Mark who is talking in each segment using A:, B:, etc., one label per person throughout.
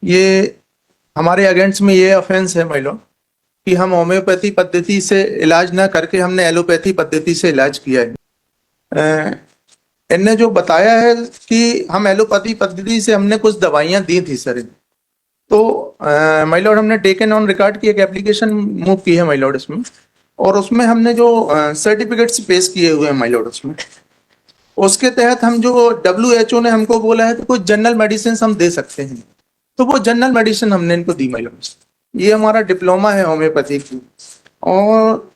A: ये हमारे अगेंस्ट में ये ऑफेंस है महिला कि हम होम्योपैथी पद्धति से इलाज ना करके हमने एलोपैथी पद्धति से इलाज किया है। इनने जो बताया है कि हम एलोपैथी पद्धति से हमने कुछ दवाइयां दी थी सर, तो माय लॉर्ड हमने टेकन ऑन रिकॉर्ड की एक एप्लीकेशन मूव की है माय लॉर्ड इसमें, और उसमें हमने जो सर्टिफिकेट्स पेश किए हुए हैं माय लॉर्ड उसमें, उसके तहत हम जो WHO ने हमको बोला है तो कुछ जनरल मेडिसिन हम दे सकते हैं, तो वो जनरल मेडिसिन हमने इनको दी माय लॉर्ड। ये हमारा डिप्लोमा है होम्योपैथी की, और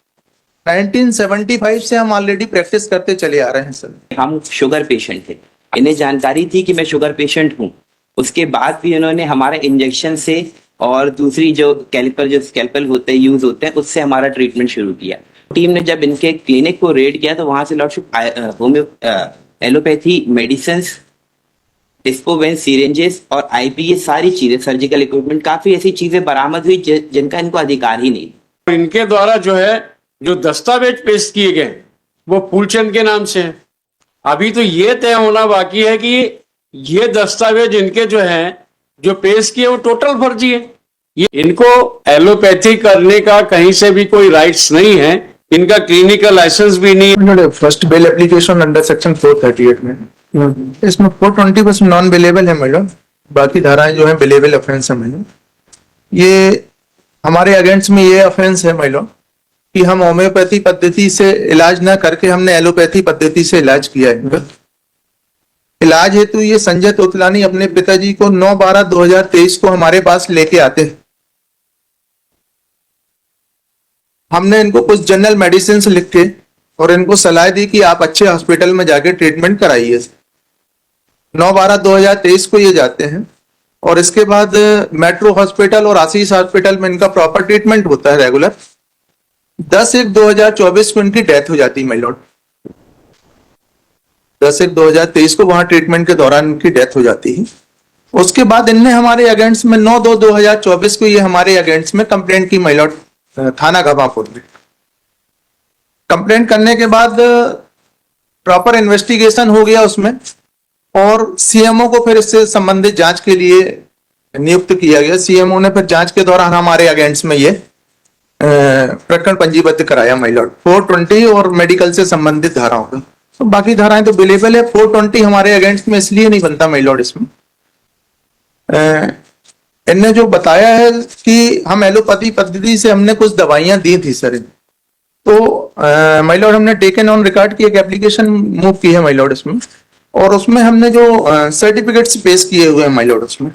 A: 1975 से हम ऑलरेडी प्रैक्टिस करते चले आ रहे हैं सर।
B: हम शुगर पेशेंट थे, इन्हें जानकारी थी कि मैं शुगर पेशेंट हूँ। उसके बाद भी इन्होंने हमारे इंजेक्शन से और दूसरी जो स्कैल्पल होते हैं यूज होते हैं उससे हमारा ट्रीटमेंट शुरू किया। टीम ने जब इनके क्लिनिक को रेड किया तो वहां से लॉर्डशिप एलोपैथी मेडिसिन, डिस्पोवेन सिरेंजेस और आईपी, ये सारी चीजें, सर्जिकल इक्विपमेंट, काफी ऐसी चीजें बरामद हुई जिनका इनको अधिकार ही नहीं।
C: इनके द्वारा जो दस्तावेज पेश किए गए वो फूलचंद के नाम से है। अभी तो ये तय होना बाकी है कि ये दस्तावेज इनके जो पेश किए वो टोटल फर्जी है। ये इनको एलोपैथी करने का कहीं से भी कोई राइट्स नहीं है, इनका क्लिनिकल लाइसेंस भी नहीं है।
A: First bail application under section 438 में इसमें 420% नॉन बेलेबल है मैडम, बाकी धाराएं जो है बेलेबल ऑफेंस है मैडम। ये हमारे अगेंस्ट में ये ऑफेंस है मैडम कि हम होम्योपैथी पद्धति से इलाज ना करके हमने एलोपैथी पद्धति से इलाज किया है। इलाज हेतु ये संजय तोतलानी अपने पिताजी को 9/12/2023 को हमारे पास लेके आते हैं। हमने इनको कुछ जनरल मेडिसिन लिख के और इनको सलाह दी कि आप अच्छे हॉस्पिटल में जाके ट्रीटमेंट कराइए। 9/12/2023 को ये जाते हैं, और इसके बाद मेट्रो हॉस्पिटल और आशीष हॉस्पिटल में इनका प्रॉपर ट्रीटमेंट होता है रेगुलर। 10/1/2024 को इनकी डेथ हो जाती है माय लॉर्ड। 10/1/2023 को वहां ट्रीटमेंट के दौरान इनकी डेथ हो जाती है। उसके बाद इनने हमारे अगेंस्ट में 9/2/2024 को ये हमारे अगेंस्ट में कंप्लेंट की माय लॉर्ड, थाना घबापुर में। कंप्लेंट करने के बाद प्रॉपर इन्वेस्टिगेशन हो गया उसमें, और सीएमओ को फिर इससे संबंधित जांच के लिए नियुक्त किया गया। सीएमओ ने फिर जांच के दौरान हमारे अगेंस्ट में ये प्रकरण पंजीबद्ध कराया माय लॉर्ड 420 और मेडिकल से संबंधित धाराओं का। तो बाकी धाराएं तो बिलेबल है। 420 हमारे अगेंस्ट में इसलिए नहीं बनता माय लॉर्ड इसमें। इनने जो बताया है कि हम एलोपैथी पद्धति से हमने कुछ दवाइयां दी थी सर, तो माय लॉर्ड हमने टेकन ऑन रिकॉर्ड की एक एप्लीकेशन मूव की है माय लॉर्ड इसमें, और उसमें हमने जो सर्टिफिकेट्स पेश किए हुए हैं माय लॉर्ड उसमें,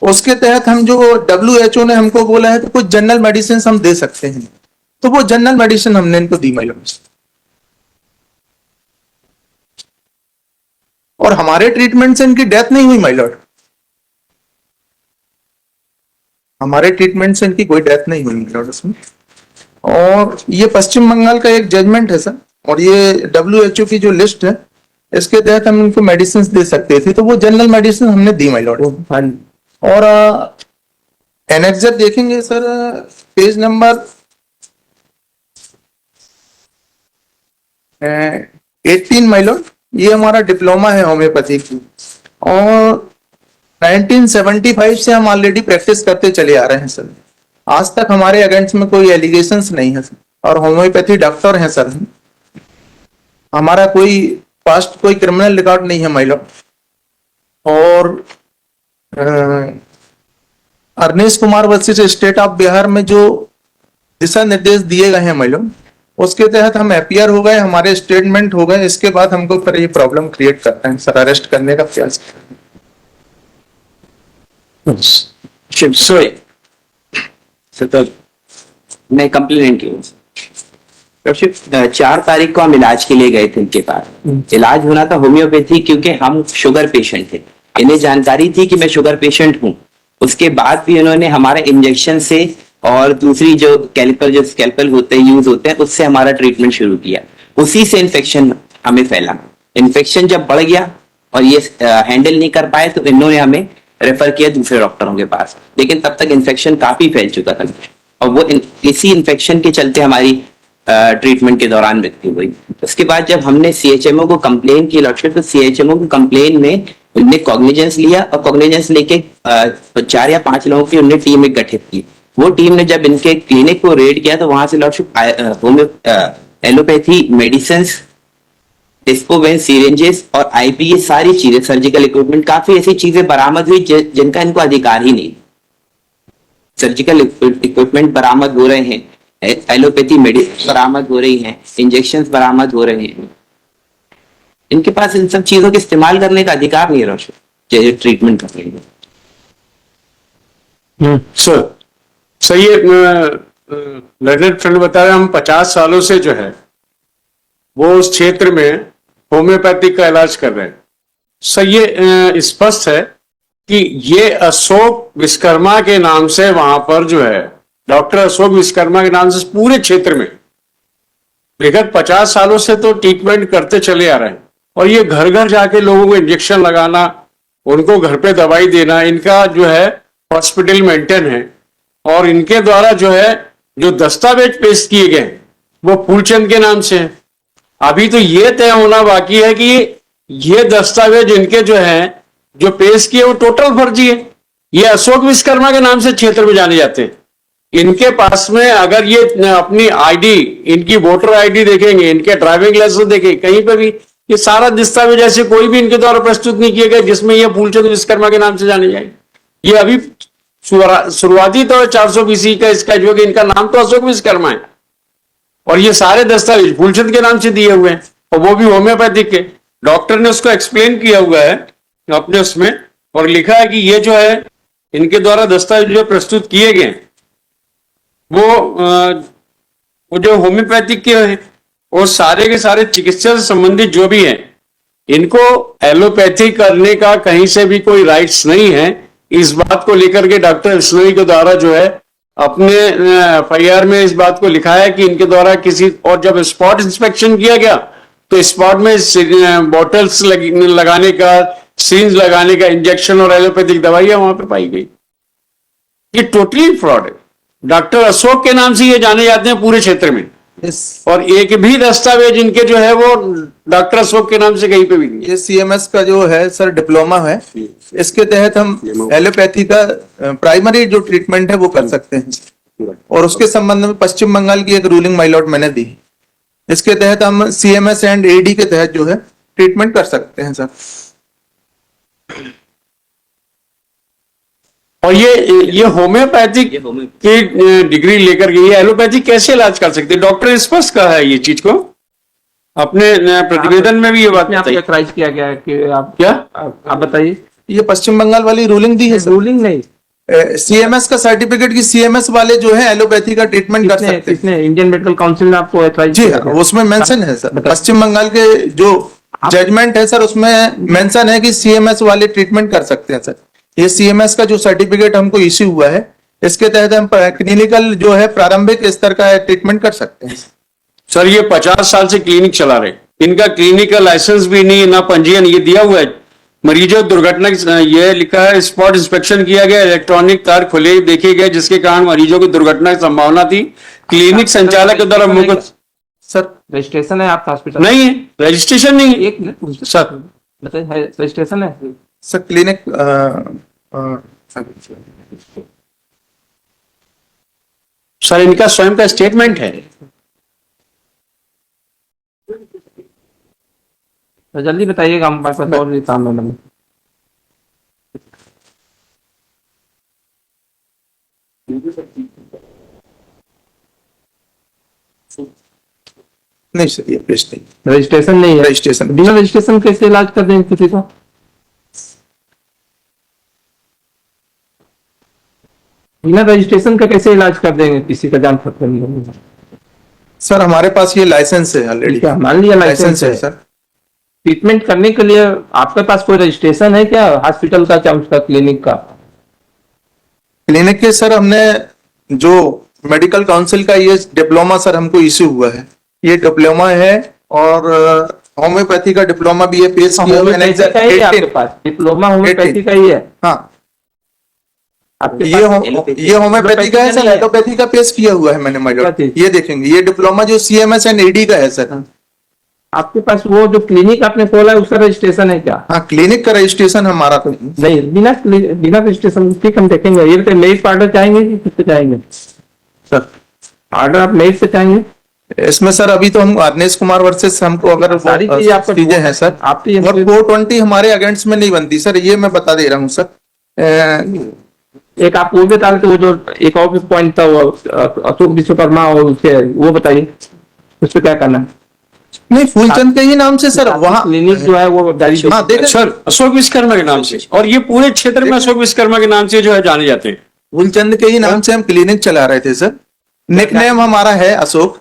A: उसके तहत हम जो WHO ने हमको बोला है तो कुछ जनरल मेडिसिन हम दे सकते हैं, तो वो जनरल मेडिसिन हमने इनको दी माय लॉर्ड। और हमारे ट्रीटमेंट से इनकी डेथ नहीं हुई माय लॉर्ड, हमारे ट्रीटमेंट से इनकी कोई डेथ नहीं हुई माय लॉर्ड इसमें। और ये पश्चिम बंगाल का एक जजमेंट है सर, और ये WHO की जो लिस्ट है इसके तहत हम इनको मेडिसिन दे सकते थे, तो वो जनरल मेडिसिन हमने दी माय लॉर्ड। और एनेक्सर देखेंगे sir, page number 18 my Lord, ये हमारा डिप्लोमा है होम्योपैथी की, और 1975 से हम ऑलरेडी प्रैक्टिस करते चले आ रहे हैं सर। आज तक हमारे अगेंस्ट में कोई एलिगेशंस नहीं है सर, और होम्योपैथी डॉक्टर हैं सर। हमारा कोई पास्ट कोई क्रिमिनल रिकॉर्ड नहीं है माय लॉर्ड। और अरनेश कुमार वशिष्ठ स्टेट ऑफ बिहार में जो दिशा निर्देश दिए गए हैं माय लॉर्ड, उसके तहत हम एपीआर हो गए, हमारे स्टेटमेंट हो गए। इसके बाद हमको फिर ये प्रॉब्लम क्रिएट करते हैं सर, अरेस्ट करने का प्रयास
B: सर मैं कंप्लेनेंट की हूँ। 4 तारीख को हम इलाज के लिए गए थे इनके पास। इलाज होना था होम्योपैथी, क्योंकि हम शुगर पेशेंट थे, इन्हें जानकारी थी कि मैं शुगर पेशेंट हूँ। उसके बाद भी इन्होंने हमारे इंजेक्शन से और दूसरी जो स्कैल्पल होते हैं यूज होते हैं उससे हमारा ट्रीटमेंट शुरू किया। उसी से इन्फेक्शन हमें फैला। इन्फेक्शन जब बढ़ गया और ये हैंडल नहीं कर पाए तो इन्होंने हमें रेफर किया दूसरे डॉक्टरों के पास, लेकिन तब तक इन्फेक्शन काफी फैल चुका था, और वो इसी इन्फेक्शन के चलते हमारी ट्रीटमेंट के दौरान मृत्यु हुई। उसके बाद जब हमने CHMO को कंप्लेन की लॉर्डशिप, तो CHMO की कंप्लेन में उनने कॉग्निजेंस लिया और कॉग्निजेंस लेके 4 या 5 लोगों की उनने टीम एक गठित की। वो टीम ने जब इनके क्लिनिक को रेड किया तो वहां से लॉर्डशिप एलोपैथी मेडिसिन, डिस्पोवेन सिरिंजेस और आईपी, ये सारी चीजें, सर्जिकल इक्विपमेंट, काफी ऐसी चीजें बरामद हुई जिनका इनको अधिकार ही नहीं। सर्जिकल इक्विपमेंट बरामद हो रहे हैं, एलोपैथी मेडिसिन बरामद हो रही हैं, इंजेक्शंस बरामद हो रहे हैं। इनके पास इन सब चीजों के इस्तेमाल करने का अधिकार नहीं है रोशन, जैसे ट्रीटमेंट करने का।
C: सर सही है। लर्नर फ्रेंड बता रहे हैं हम 50 सालों से जो है वो उस क्षेत्र में होम्योपैथिक का इलाज कर रहे हैं। सर ये स्पष्ट है कि ये अशोक विश्वकर्मा के नाम से वहां पर जो है, डॉक्टर अशोक विश्वकर्मा के नाम से पूरे क्षेत्र में विगत 50 सालों से तो ट्रीटमेंट करते चले आ रहे हैं। और ये घर घर जाके लोगों को इंजेक्शन लगाना, उनको घर पे दवाई देना, इनका जो है हॉस्पिटल मेंटेन है। और इनके द्वारा जो है जो दस्तावेज पेश किए गए वो फूलचंद के नाम से है। अभी तो ये तय होना बाकी है कि ये दस्तावेज इनके जो है जो पेश किए वो टोटल फर्जी है। ये अशोक विश्वकर्मा के नाम से क्षेत्र में जाने जाते हैं। इनके पास में अगर ये अपनी आईडी, इनकी वोटर आईडी देखेंगे, इनके ड्राइविंग लाइसेंस देखेंगे, कहीं पे भी ये सारा दस्तावेज ऐसे कोई भी इनके द्वारा प्रस्तुत नहीं किए गए जिसमें ये फूलचंद विश्वकर्मा के नाम से जाने जाए। ये अभी शुरुआती तो 400 BC का इसका जो कि इनका नाम तो अशोक विश्वकर्मा है और ये सारे दस्तावेज फूलचंद के नाम से दिए हुए हैं और वो भी होम्योपैथिक के। डॉक्टर ने उसको एक्सप्लेन किया हुआ है अपने उसमें और लिखा है कि ये जो है इनके द्वारा दस्तावेज जो प्रस्तुत किए गए वो जो होम्योपैथिक के हैं और सारे के सारे चिकित्सा से संबंधित जो भी हैं, इनको एलोपैथी करने का कहीं से भी कोई राइट्स नहीं है। इस बात को लेकर के डॉक्टर विश्नोई के द्वारा जो है अपने FIR में इस बात को लिखा है कि इनके द्वारा किसी, और जब स्पॉट इंस्पेक्शन किया गया तो स्पॉट में बॉटल्स लगाने का, सीन्स लगाने का, इंजेक्शन और एलोपैथिक दवाइयां वहां पे पाई गई। ये टोटली फ्रॉड है। डॉक्टर अशोक के नाम से ये जाने जाते हैं पूरे क्षेत्र में। और एक भी दस्तावेज इनके जो है वो डॉक्टर अशोक के नाम से कहीं पे भी नहीं है।
A: ये CMS का जो है सर डिप्लोमा है, इसके तहत हम एलोपैथी का प्राइमरी जो ट्रीटमेंट है वो कर सकते हैं। और उसके संबंध में पश्चिम बंगाल की एक रूलिंग माय लॉर्ड मैंने दी, इसके तहत हम CMS एंड AD के तहत जो है ट्रीटमेंट कर सकते हैं सर।
C: और ये होम्योपैथिक की डिग्री लेकर के ये एलोपैथिक कैसे इलाज कर सकते हैं? डॉक्टर ने स्पष्ट कहा है ये चीज को अपने प्रतिवेदन में भी ये बात
D: ऑथराइज किया गया है कि आप
C: क्या
D: आप बताइए।
A: ये पश्चिम बंगाल वाली रूलिंग दी है सर।
D: रूलिंग नहीं,
A: CMS का सर्टिफिकेट की CMS वाले जो है एलोपैथी का ट्रीटमेंट कर सकते हैं।
D: किसने? इंडियन मेडिकल काउंसिल ने आपको ऑथराइज
A: जी
D: किया
A: हाँ,
D: है?
A: उसमें मेंशन है सर। पश्चिम बंगाल के जो जजमेंट है सर उसमें मेंशन है कि CMS वाले ट्रीटमेंट कर सकते हैं सर। ये CMS का जो सर्टिफिकेट हमको इश्यू हुआ है, इसके तहत हम क्लिनिकल जो है प्रारंभिक स्तर का ट्रीटमेंट कर सकते हैं।
C: सर ये 50 साल से क्लिनिक चला रहे, इनका क्लिनिक का लाइसेंस भी नहीं, ना पंजीयन ये दिया हुआ है। मरीजों दुर्घटना ये लिखा है स्पॉट इंस्पेक्शन किया गया, इलेक्ट्रॉनिक तार खुले देखे गए जिसके कारण मरीजों की दुर्घटना की संभावना थी। क्लिनिक संचालक के द्वारा मुझे
A: सर
D: रजिस्ट्रेशन है आपका हॉस्पिटल?
C: नहीं है, रजिस्ट्रेशन नहीं है।
D: एक मिनट
C: सर
D: बताइए, रजिस्ट्रेशन है?
A: सर क्लिनिक
C: सर इनका स्वयं का स्टेटमेंट है।
D: तो जल्दी बताइएगा, हमारे पास और भी काम है।
A: नहीं सर, ये पेश नहीं,
D: रजिस्ट्रेशन नहीं है।
A: रजिस्ट्रेशन
D: बिना रजिस्ट्रेशन कैसे इलाज कर देंगे किसी को? बिना रजिस्ट्रेशन का कैसे इलाज कर देंगे किसी का जान खतरे में?
A: सर हमारे पास ये लाइसेंस है ऑलरेडी।
D: क्या मान लिया लाइसेंस है
A: सर।
D: ट्रीटमेंट करने के लिए आपके पास कोई रजिस्ट्रेशन है क्या हॉस्पिटल का, क्या उसका क्लिनिक का?
A: क्लिनिक के सर हमने जो मेडिकल काउंसिल का ये डिप्लोमा सर हमको इश्यू हुआ है, ये डिप्लोमा है और होम्योपैथी का डिप्लोमा भी ये पेश किया हुआ है।
D: होम्योपैथी का ही है आपके पास डिप्लोमा? होम्योपैथी का ही है
A: हाँ,
D: आपके
A: ये होम्योपैथी का है सर। एलोपैथी का पेश किया हुआ है मैंने माय लॉर्ड। ये देखेंगे, ये डिप्लोमा जो CMS एंड AD का है सर।
D: आपके पास वो जो क्लिनिक आपने खोला है उसका रजिस्ट्रेशन है क्या?
A: हाँ, क्लिनिक का रजिस्ट्रेशन हमारा तो
D: नहीं, बिना रजिस्ट्रेशन ठीक हम देखेंगे। ये तो मेरिट पर ऑर्डर चाहेंगे कि किससे चाहेंगे?
A: सर,
D: ऑर्डर आप मेरिट से चाहेंगे?
A: इसमें सर अभी तो हम अरनेश कुमार वर्सेस हमको अगर
D: सारी चीजें आपका
A: चीजें हैं सर,
D: आप तो ये
A: और 420 हमारे अगेंस्ट में नहीं बनती सर, ये मैं बता दे रहा हूँ सर।
D: एक आप वो बता रहे थे, वो जो एक और पॉइंट था वो अशोक विश्वकर्मा और उसके, वो बताइए उस पर क्या करना है?
A: नहीं, फूलचंद के ही नाम से सर वहाँ
D: क्लिनिक जो है वो जारी
A: हाँ देखें
C: सर अशोक विश्वकर्मा के नाम से, और ये पूरे क्षेत्र में अशोक विश्वकर्मा के नाम से जो है जाने जाते हैं।
A: फूलचंद के ही नाम से हम क्लिनिक चला रहे थे सर, निकनेम हमारा है अशोक,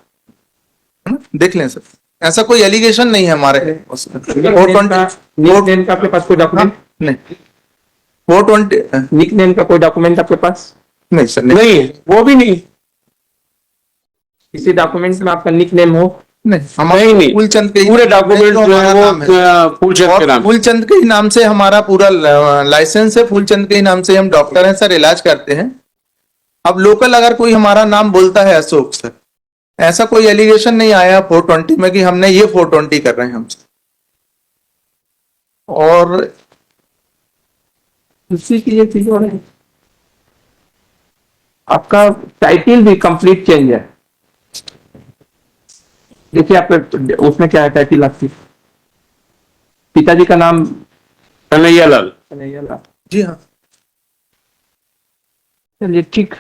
A: देख लें सर, ऐसा कोई एलिगेशन नहीं है हमारे उसमें। 420
D: निकनेम का आपके पास कोई डॉक्यूमेंट?
A: नहीं, 420
D: निकनेम का कोई डॉक्यूमेंट आपके पास?
A: नहीं सर, नहीं,
C: नहीं, वो भी नहीं।
D: किसी डॉक्यूमेंट में आपका निकनेम हो?
A: नहीं,
C: नहीं,
A: हमारा
C: नहीं।
A: फूलचंद के ही
C: पूरे डॉक्यूमेंट जो है
A: हमारा नाम
C: वो फूलचंद के
A: और
C: नाम।
A: फूलचंद के ही नाम से हमारा पूरा लाइसेंस है, फूलचंद के ही नाम से हम डॉक्टर हैं सर, इलाज करते हैं। अब लोकल अगर कोई हमारा नाम बोलता है अशोक सर, ऐसा कोई एलिगेशन नहीं आया 420 में कि हमने ये 420 कर रहे हैं हमसे। और
D: दूसरी चीज ये चीज और है, आपका टाइटल भी कंप्लीट चेंज है। देखिए आपके उसमें क्या है, टाइटल आपकी पिताजी का नाम
C: कन्हैया लाल।
D: कन्हैया लाल।
A: जी हाँ,
D: चलिए ठीक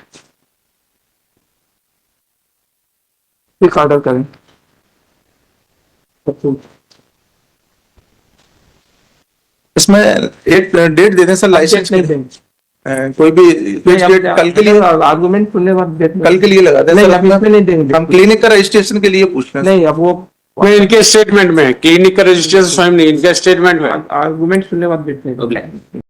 D: ऑर्डर करें।
A: इसमें एक डेट दे दें सर लाइसेंस
D: नहीं
A: की।
D: देंगे,
A: कोई भी डेट कल के लिए,
D: आर्गुमेंट सुनने के बाद डेट
A: कल के लिए लगा दें
D: नहीं,
A: सर
D: अभी
A: अपना।
D: इसमें नहीं देंगे।
A: हम क्लिनिक का रजिस्ट्रेशन के लिए पूछ रहे हैं।
D: नहीं, अब वो
C: नहीं, इनके स्टेटमेंट में क्लिनिक का रजिस्ट्रेशन स्वयं नहीं, इनका स्टेटमेंट में।
D: आर्गुमेंट सुनने के बाद डेट नहीं देंगे।